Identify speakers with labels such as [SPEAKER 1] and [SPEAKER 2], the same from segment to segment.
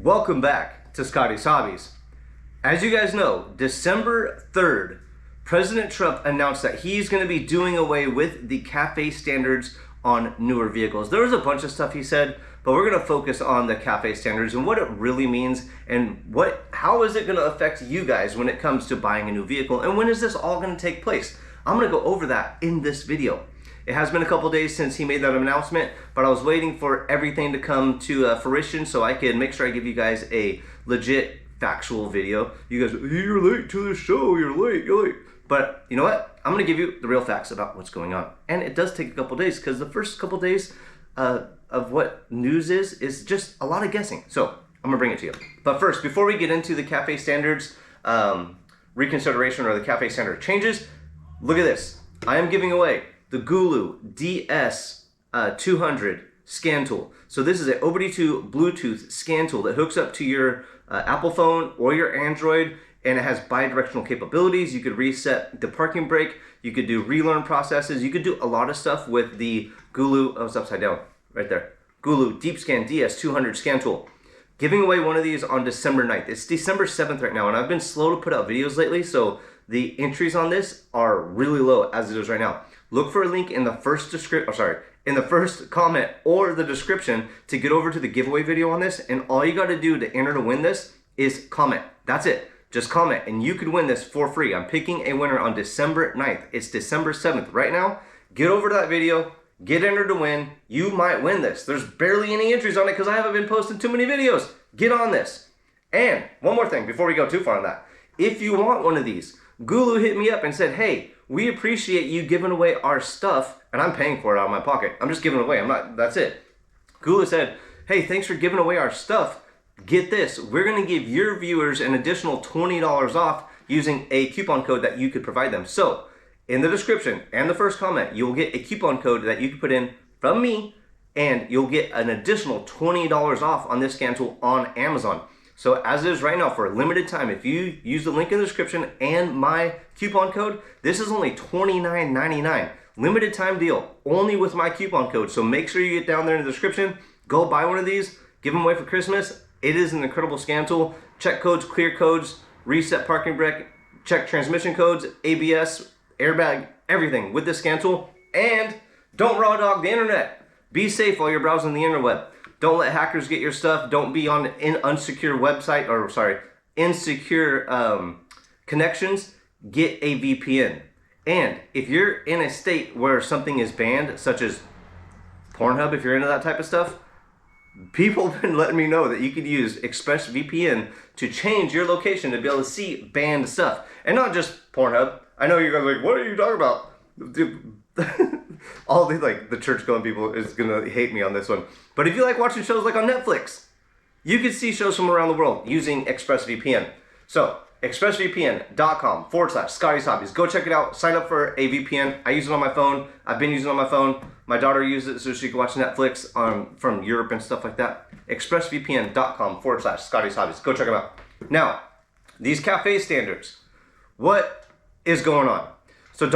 [SPEAKER 1] Welcome back to Scotties Hobbies. As you guys know, December 3rd, President Trump announced that he's going to be doing away with the CAFE standards on newer vehicles. There was a bunch of stuff he said, but we're going to focus on the CAFE standards and what it really means and how is it going to affect you guys when it comes to buying a new vehicle, and when is this all going to take place? I'm going to go over that in this video. It has been a couple days since he made that announcement, but I was waiting for everything to come to fruition so I could make sure I give you guys a legit factual video. You guys, you're late to the show, you're late. But you know what? I'm gonna give you the real facts about what's going on. And it does take a couple days because the first couple days of what news is just a lot of guessing. So I'm gonna bring it to you. But first, before we get into the CAFE standards reconsideration or the CAFE standard changes, look at this. I am giving away the Gulu DS200 scan tool. So this is an OBD2 Bluetooth scan tool that hooks up to your Apple phone or your Android, and it has bi-directional capabilities. You could reset the parking brake, you could do relearn processes, you could do a lot of stuff with the Gulu, oh, it's upside down, right there. Gulu Deep Scan DS200 scan tool. Giving away one of these on December 9th. It's December 7th right now, and I've been slow to put out videos lately, so the entries on this are really low as it is right now. Look for a link in the first in the first comment or the description to get over to the giveaway video on this, and all you got to do to enter to win this is comment. That's it. Just comment and you could win this for free. I'm picking a winner on December 9th. It's December 7th right now. Get over to that video, get entered to win. You might win this. There's barely any entries on it because I haven't been posting too many videos. Get on this. And one more thing before we go too far on that. If you want one of these, Gulu hit me up and said, hey, we appreciate you giving away our stuff, and I'm paying for it out of my pocket. I'm just giving it away. That's it. Gulu said, hey, thanks for giving away our stuff. Get this. We're going to give your viewers an additional $20 off using a coupon code that you could provide them. So in the description and the first comment, you'll get a coupon code that you can put in from me, and you'll get an additional $20 off on this scan tool on Amazon. So as it is right now, for a limited time, if you use the link in the description and my coupon code, this is only $29.99. Limited time deal, only with my coupon code. So make sure you get down there in the description, go buy one of these, give them away for Christmas. It is an incredible scan tool. Check codes, clear codes, reset parking brake, check transmission codes, ABS, airbag, everything with this scan tool. And don't raw dog the internet. Be safe while you're browsing the interweb. Don't let hackers get your stuff. Don't be on an insecure website, or insecure connections. Get a VPN. And if you're in a state where something is banned, such as Pornhub, if you're into that type of stuff, people have been letting me know that you could use ExpressVPN to change your location to be able to see banned stuff. And not just Pornhub. I know you're like, what are you talking about? All the church-going people is gonna hate me on this one. But if you like watching shows like on Netflix, you can see shows from around the world using ExpressVPN. So expressvpn.com/Scotties Hobbies. Go check it out. Sign up for a VPN. I use it on my phone. I've been using it on my phone. My daughter uses it so she can watch Netflix from Europe and stuff like that. expressvpn.com/Scotties Hobbies. Go check them out. Now, these CAFE standards. What is going on? So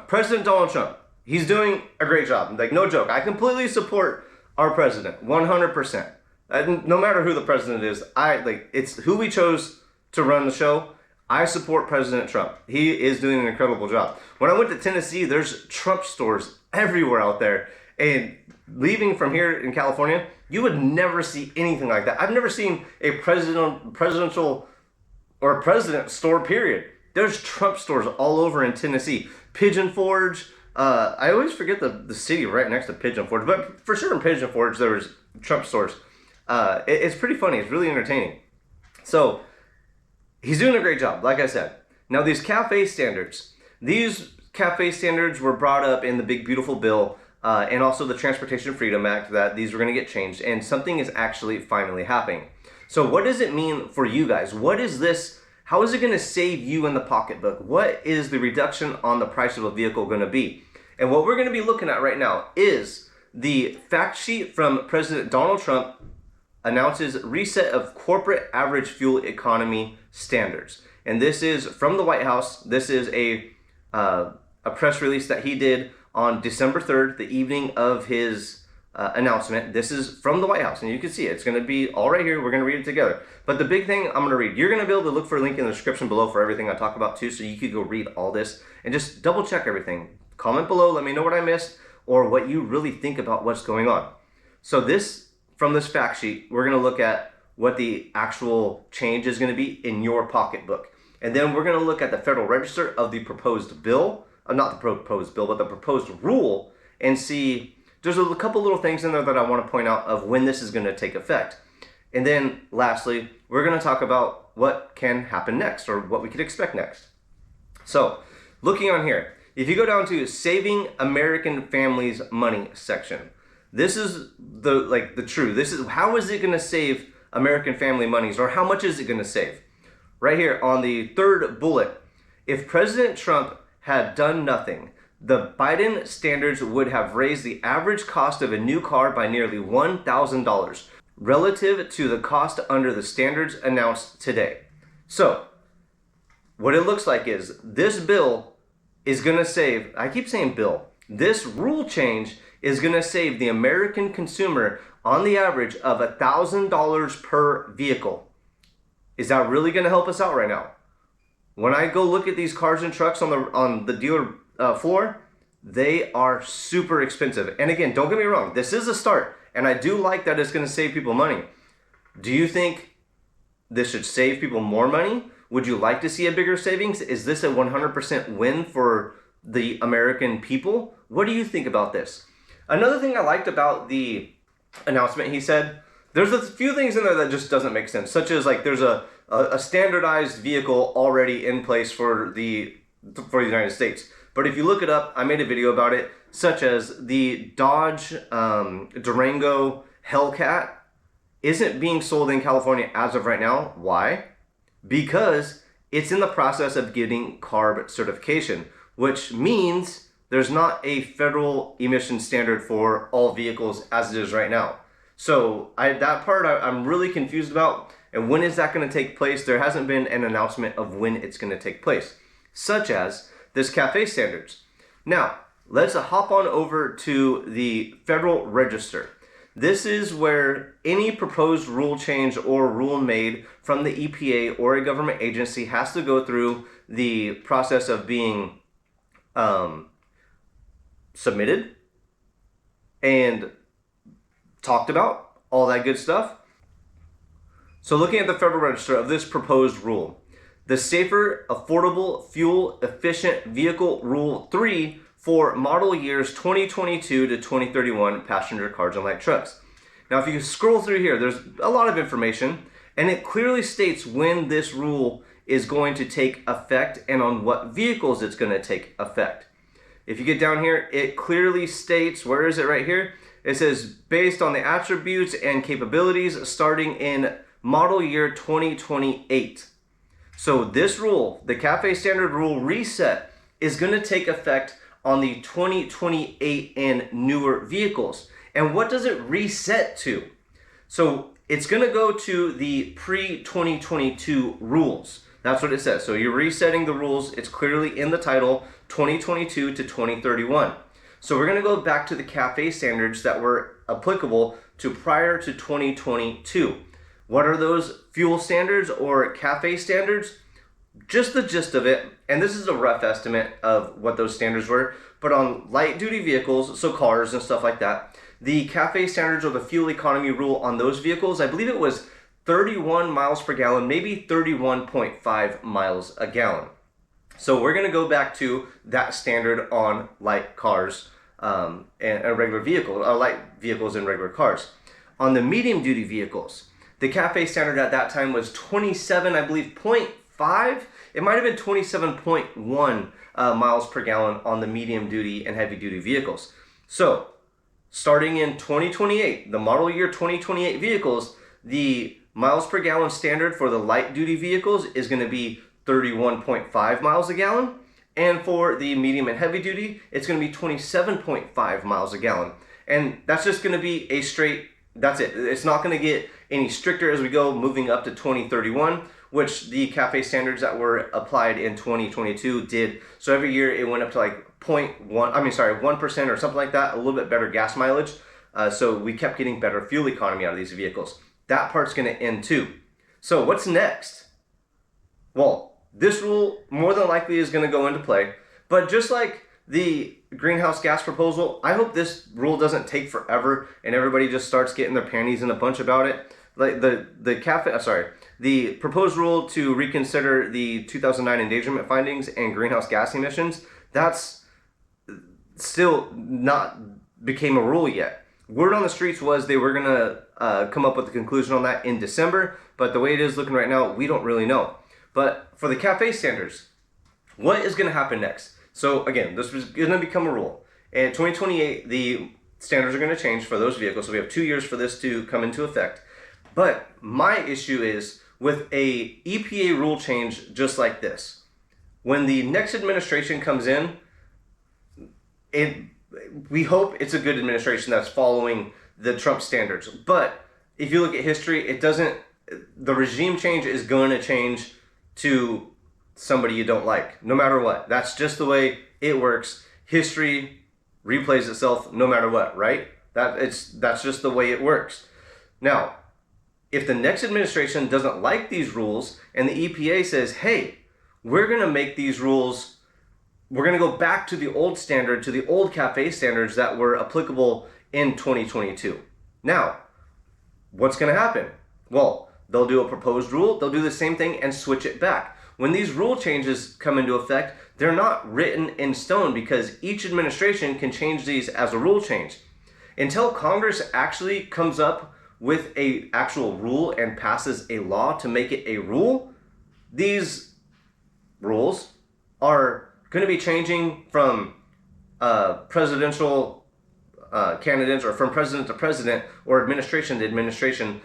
[SPEAKER 1] President Donald Trump, he's doing a great job. Like, no joke. I completely support our president, 100%. No matter who the president is, it's who we chose to run the show. I support President Trump. He is doing an incredible job. When I went to Tennessee, there's Trump stores everywhere out there. And leaving from here in California, you would never see anything like that. I've never seen a presidential or a president store, period. There's Trump stores all over in Tennessee. Pigeon Forge. I always forget the city right next to Pigeon Forge, but for sure in Pigeon Forge there was Trump stores. It's pretty funny. It's really entertaining. So he's doing a great job, like I said. Now these CAFE standards were brought up in the Big Beautiful Bill and also the Transportation Freedom Act, that these were going to get changed, and something is actually finally happening. So what does it mean for you guys? What is this? How is it going to save you in the pocketbook? What is the reduction on the price of a vehicle going to be? And what we're going to be looking at right now is the fact sheet from President Donald Trump announces reset of corporate average fuel economy standards. And this is from the White House. This is a press release that he did on December 3rd, the evening of his announcement. This is from the White House, and you can see it. It's going to be all right here. We're going to read it together. But the big thing I'm going to read, you're going to be able to look for a link in the description below for everything I talk about too, so you could go read all this and just double check everything. Comment below, let me know what I missed or what you really think about what's going on. So this, from this fact sheet, we're going to look at what the actual change is going to be in your pocketbook. And then we're going to look at the Federal Register of the proposed bill, not the proposed bill, but the proposed rule, and see there's a couple little things in there that I want to point out of when this is going to take effect. And then lastly, we're going to talk about what can happen next or what we could expect next. So looking on here, if you go down to Saving American Families Money section, this is the true. This is how is it going to save American family monies, or how much is it going to save? Right here on the third bullet, if President Trump had done nothing, the Biden standards would have raised the average cost of a new car by nearly $1,000 relative to the cost under the standards announced today. So what it looks like is this bill is going to save, I keep saying bill, this rule change is going to save the American consumer on the average of $1,000 per vehicle. Is that really going to help us out right now? When I go look at these cars and trucks on the dealer floor, they are super expensive. And again, don't get me wrong, this is a start, and I do like that it's going to save people money. Do you think this should save people more money? Would you like to see a bigger savings? Is this a 100% win for the American people? What do you think about this? Another thing I liked about the announcement, he said, there's a few things in there that just doesn't make sense, such as like there's a standardized vehicle already in place for the United States. But if you look it up, I made a video about it, such as the Dodge Durango Hellcat isn't being sold in California as of right now. Why? Because it's in the process of getting CARB certification, which means there's not a federal emission standard for all vehicles as it is right now. So that part I'm really confused about. And when is that going to take place? There hasn't been an announcement of when it's going to take place, such as this CAFE standards. Now, let's hop on over to the Federal Register. This is where any proposed rule change or rule made from the EPA or a government agency has to go through the process of being submitted and talked about, all that good stuff. So looking at the Federal Register of this proposed rule, the Safer, Affordable, Fuel Efficient Vehicle Rule 3 for model years 2022 to 2031 passenger cars and light trucks. Now, if you scroll through here, there's a lot of information, and it clearly states when this rule is going to take effect and on what vehicles it's going to take effect. If you get down here, it clearly states, where is it right here? It says, based on the attributes and capabilities starting in model year 2028. So this rule, the CAFE standard rule reset, is going to take effect on the 2028 and newer vehicles. And what does it reset to? So it's going to go to the pre-2022 rules. That's what it says. So you're resetting the rules. It's clearly in the title, 2022 to 2031. So we're going to go back to the CAFE standards that were applicable to prior to 2022. What are those fuel standards or CAFE standards? Just the gist of it, and this is a rough estimate of what those standards were, but on light duty vehicles, so cars and stuff like that, the CAFE standards or the fuel economy rule on those vehicles, I believe it was 31 miles per gallon, maybe 31.5 miles a gallon. So we're going to go back to that standard on light cars and regular vehicles, light vehicles and regular cars. On the medium duty vehicles, the CAFE standard at that time was 27, I believe, 0.5. It might have been 27.1 miles per gallon on the medium duty and heavy duty vehicles. So starting in 2028, the model year 2028 vehicles, the miles per gallon standard for the light duty vehicles is going to be 31.5 miles a gallon. And for the medium and heavy duty, it's going to be 27.5 miles a gallon. And that's just going to be a straight, that's it. It's not going to get any stricter as we go moving up to 2031, which the CAFE standards that were applied in 2022 did. So every year it went up to like 1% or something like that, a little bit better gas mileage. So we kept getting better fuel economy out of these vehicles. That part's going to end too. So what's next? Well, this rule more than likely is going to go into play. But just like the greenhouse gas proposal, I hope this rule doesn't take forever and everybody just starts getting their panties in a bunch about it. Like the proposed rule to reconsider the 2009 endangerment findings and greenhouse gas emissions, that's still not became a rule yet. Word on the streets was they were going to come up with a conclusion on that in December, but the way it is looking right now, we don't really know. But for the CAFE standards, what is going to happen next? So again, this is going to become a rule. In 2028, the standards are going to change for those vehicles, so we have 2 years for this to come into effect. But my issue is with a EPA rule change just like this. When the next administration comes in, we hope it's a good administration that's following the Trump standards. But if you look at history, the regime change is going to change to somebody you don't like, no matter what. That's just the way it works. History replays itself no matter what, right? That's just the way it works. Now, if the next administration doesn't like these rules and the EPA says, hey, we're going to make these rules, we're going to go back to the old standard, to the old CAFE standards that were applicable in 2022. Now, what's going to happen? Well, they'll do a proposed rule, they'll do the same thing and switch it back. When these rule changes come into effect, they're not written in stone because each administration can change these as a rule change. Until Congress actually comes up with a actual rule and passes a law to make it a rule, these rules are going to be changing from presidential candidates or from president to president or administration to administration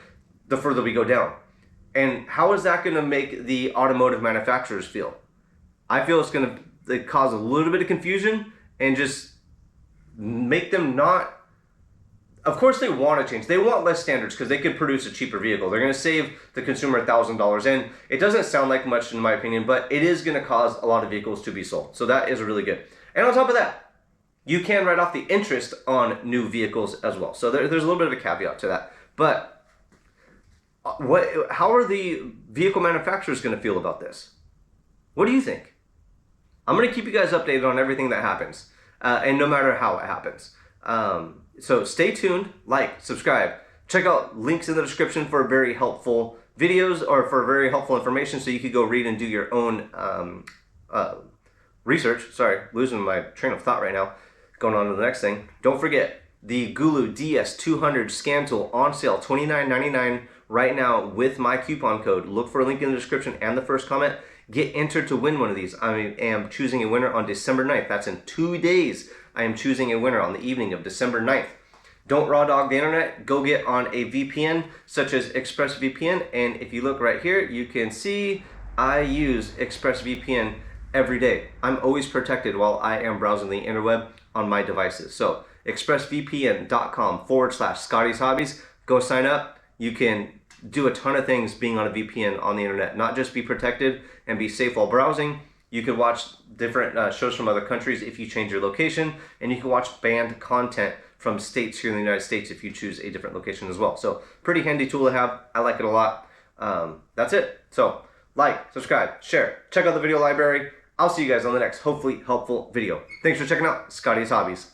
[SPEAKER 1] the further we go down. And how is that going to make the automotive manufacturers feel? I feel it's going to cause a little bit of confusion and just make them not. Of course they want to change. They want less standards because they could produce a cheaper vehicle. They're going to save the consumer $1,000. And it doesn't sound like much in my opinion, but it is going to cause a lot of vehicles to be sold. So that is really good. And on top of that, you can write off the interest on new vehicles as well. So there's a little bit of a caveat to that. But how are the vehicle manufacturers going to feel about this? What do you think? I'm going to keep you guys updated on everything that happens. And no matter how it happens. So stay tuned, like, subscribe. Check out links in the description for very helpful videos or for very helpful information so you could go read and do your own research. Sorry, losing my train of thought right now. Going on to the next thing. Don't forget, the Gulu DS200 scan tool on sale, $29.99 right now with my coupon code. Look for a link in the description and the first comment. Get entered to win one of these. I am choosing a winner on December 9th. That's in 2 days. I am choosing a winner on the evening of December 9th. Don't raw dog the internet. Go get on a VPN such as ExpressVPN. And if you look right here, you can see I use ExpressVPN every day. I'm always protected while I am browsing the interweb on my devices. So expressvpn.com/Scotties Hobbies. Go sign up. You can do a ton of things being on a VPN on the internet. Not just be protected and be safe while browsing. You can watch different shows from other countries if you change your location, and you can watch banned content from states here in the United States if you choose a different location as well. So pretty handy tool to have. I like it a lot. That's it. So like, subscribe, share, check out the video library. I'll see you guys on the next hopefully helpful video. Thanks for checking out Scotties Hobbies.